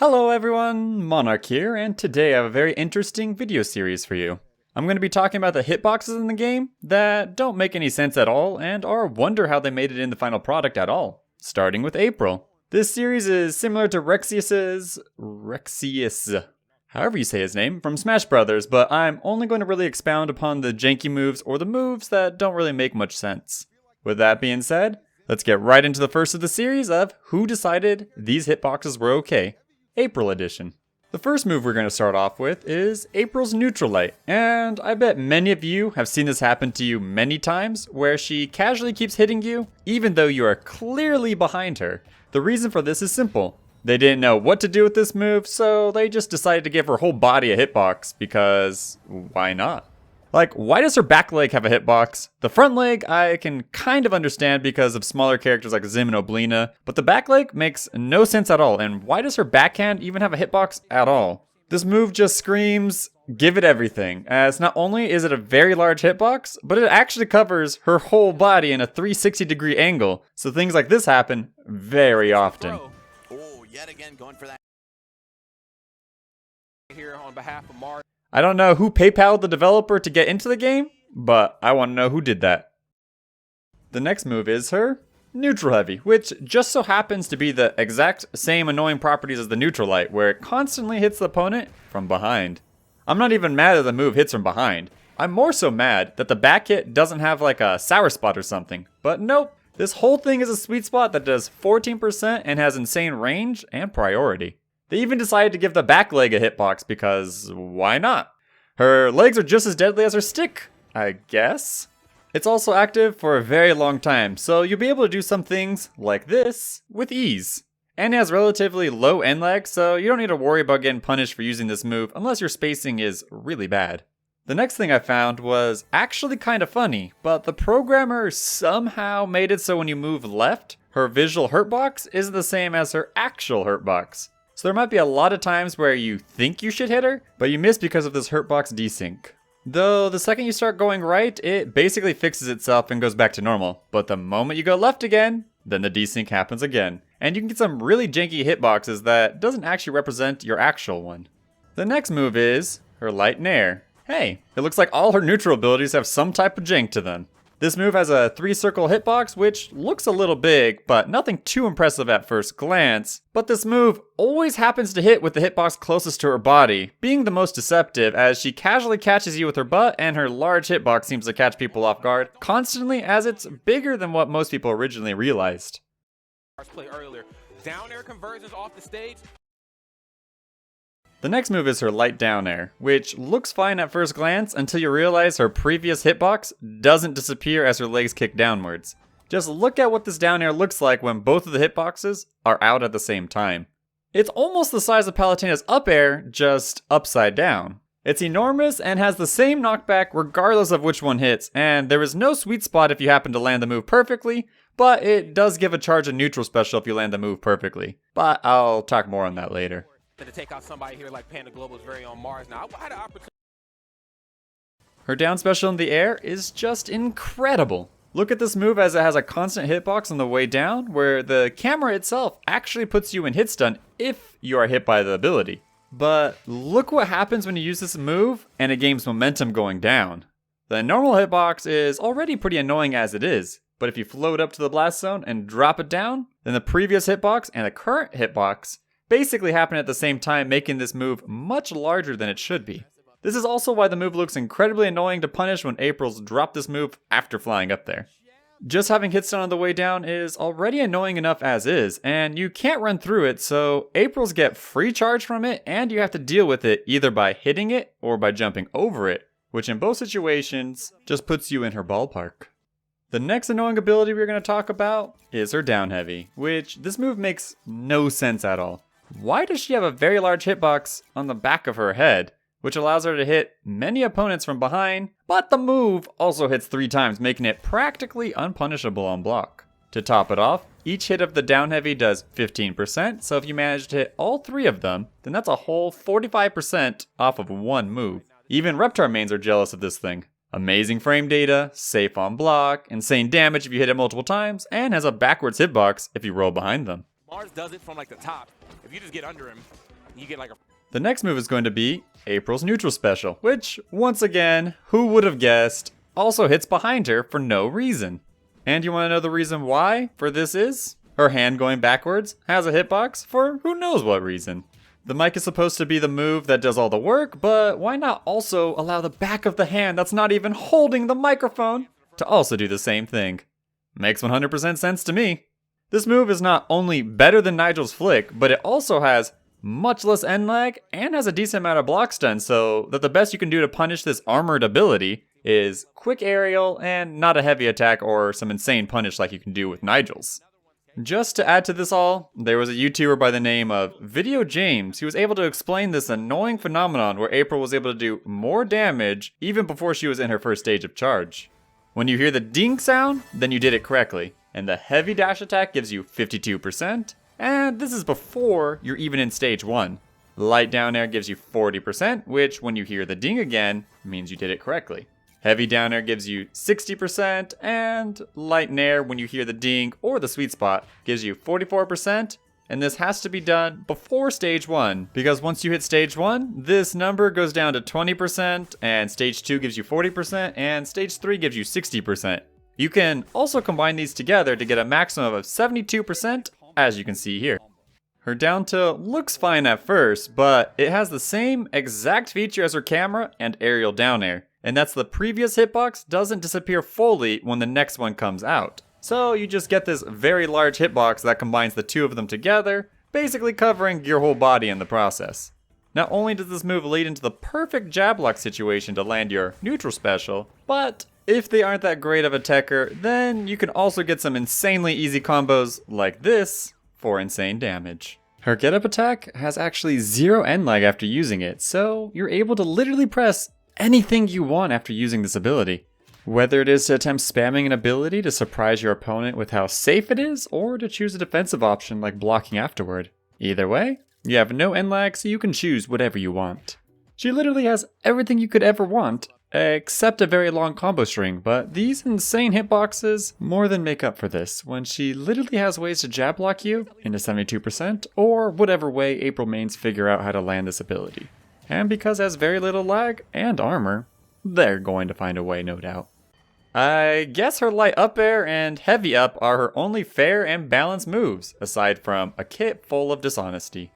Hello everyone, Monarch here, and today I have a very interesting video series for you. I'm going to be talking about the hitboxes in the game that don't make any sense at all and or wonder how they made it in the final product at all, starting with April. This series is similar to Rexius, however you say his name, from Smash Brothers, but I'm only going to really expound upon the janky moves or the moves that don't really make much sense. With that being said, let's get right into the first of the series of who decided these hitboxes were okay. April edition. The first move we're going to start off with is April's neutral light, and I bet many of you have seen this happen to you many times, where she casually keeps hitting you, even though you are clearly behind her. The reason for this is simple. They didn't know what to do with this move, so they just decided to give her whole body a hitbox, because why not? Like, why does her back leg have a hitbox? The front leg I can kind of understand because of smaller characters like Zim and Oblina, but the back leg makes no sense at all, and why does her backhand even have a hitbox at all? This move just screams, give it everything, as not only is it a very large hitbox, but it actually covers her whole body in a 360-degree angle, so things like this happen very often. Oh, yet again going for that here on behalf of Mars. I don't know who PayPal'd the developer to get into the game, but I want to know who did that. The next move is her neutral heavy, which just so happens to be the exact same annoying properties as the neutral light, where it constantly hits the opponent from behind. I'm not even mad that the move hits from behind. I'm more so mad that the back hit doesn't have like a sour spot or something. But nope, this whole thing is a sweet spot that does 14% and has insane range and priority. They even decided to give the back leg a hitbox because why not? Her legs are just as deadly as her stick, I guess. It's also active for a very long time, so you'll be able to do some things like this with ease. And it has relatively low end lag, so you don't need to worry about getting punished for using this move unless your spacing is really bad. The next thing I found was actually kind of funny, but the programmer somehow made it so when you move left, her visual hurtbox isn't the same as her actual hurtbox. So there might be a lot of times where you think you should hit her, but you miss because of this hurtbox desync. Though the second you start going right, it basically fixes itself and goes back to normal. But the moment you go left again, then the desync happens again. And you can get some really janky hitboxes that doesn't actually represent your actual one. The next move is her light nair. Hey, it looks like all her neutral abilities have some type of jank to them. This move has a 3-circle hitbox, which looks a little big, but nothing too impressive at first glance. But this move always happens to hit with the hitbox closest to her body, being the most deceptive as she casually catches you with her butt and her large hitbox seems to catch people off guard constantly as it's bigger than what most people originally realized. Play earlier. Down air conversions off the stage. The next move is her light down air, which looks fine at first glance until you realize her previous hitbox doesn't disappear as her legs kick downwards. Just look at what this down air looks like when both of the hitboxes are out at the same time. It's almost the size of Palutena's up air, just upside down. It's enormous and has the same knockback regardless of which one hits, and there is no sweet spot if you happen to land the move perfectly, but it does give a charge and neutral special if you land the move perfectly. But I'll talk more on that later. To take out somebody here like Panda Global's very on Mars. Now, I had an opportunity. Her down special in the air is just incredible. Look at this move as it has a constant hitbox on the way down, where the camera itself actually puts you in hit stun if you are hit by the ability. But look what happens when you use this move and it gains momentum going down. The normal hitbox is already pretty annoying as it is, but if you float up to the blast zone and drop it down, then the previous hitbox and the current hitbox basically happen at the same time, making this move much larger than it should be. This is also why the move looks incredibly annoying to punish when April's drop this move after flying up there. Just having hit stun on the way down is already annoying enough as is, and you can't run through it, so April's get free charge from it, and you have to deal with it either by hitting it or by jumping over it, which in both situations just puts you in her ballpark. The next annoying ability we're going to talk about is her down heavy, which this move makes no sense at all. Why does she have a very large hitbox on the back of her head, which allows her to hit many opponents from behind, but the move also hits 3 times, making it practically unpunishable on block. To top it off, each hit of the down heavy does 15%, so if you manage to hit all 3 of them, then that's a whole 45% off of one move. Even Reptar mains are jealous of this thing. Amazing frame data, safe on block, insane damage if you hit it multiple times, and has a backwards hitbox if you roll behind them. Mars does it from like the top. If you just get under him, You get like a. The next move is going to be April's neutral special, which, once again, who would have guessed, also hits behind her for no reason. And you want to know the reason why for this is? Her hand going backwards has a hitbox for who knows what reason. The mic is supposed to be the move that does all the work, but why not also allow the back of the hand that's not even holding the microphone to also do the same thing? Makes 100% sense to me. This move is not only better than Nigel's flick, but it also has much less end lag and has a decent amount of block stun, so that the best you can do to punish this armored ability is quick aerial and not a heavy attack or some insane punish like you can do with Nigel's. Just to add to this all, there was a YouTuber by the name of VideoJames who was able to explain this annoying phenomenon where April was able to do more damage even before she was in her first stage of charge. When you hear the ding sound, then you did it correctly, and the heavy dash attack gives you 52%, and this is before you're even in stage 1. Light down air gives you 40%, which when you hear the ding again, means you did it correctly. Heavy down air gives you 60%, and light in air when you hear the ding or the sweet spot gives you 44%, and this has to be done before stage 1, because once you hit stage 1, this number goes down to 20%, and stage 2 gives you 40%, and stage 3 gives you 60%. You can also combine these together to get a maximum of 72%, as you can see here. Her down tilt looks fine at first, but it has the same exact feature as her camera and aerial down air, and that's the previous hitbox doesn't disappear fully when the next one comes out. So you just get this very large hitbox that combines the two of them together, basically covering your whole body in the process. Not only does this move lead into the perfect jab lock situation to land your neutral special, but if they aren't that great of a techer, then you can also get some insanely easy combos like this for insane damage. Her get up attack has actually 0 end lag after using it, so you're able to literally press anything you want after using this ability. Whether it is to attempt spamming an ability to surprise your opponent with how safe it is, or to choose a defensive option like blocking afterward. Either way, you have no end lag, so you can choose whatever you want. She literally has everything you could ever want, except a very long combo string, but these insane hitboxes more than make up for this when she literally has ways to jab block you into 72% or whatever way April mains figure out how to land this ability. And because it has very little lag and armor, they're going to find a way, no doubt. I guess her light up air and heavy up are her only fair and balanced moves, aside from a kit full of dishonesty.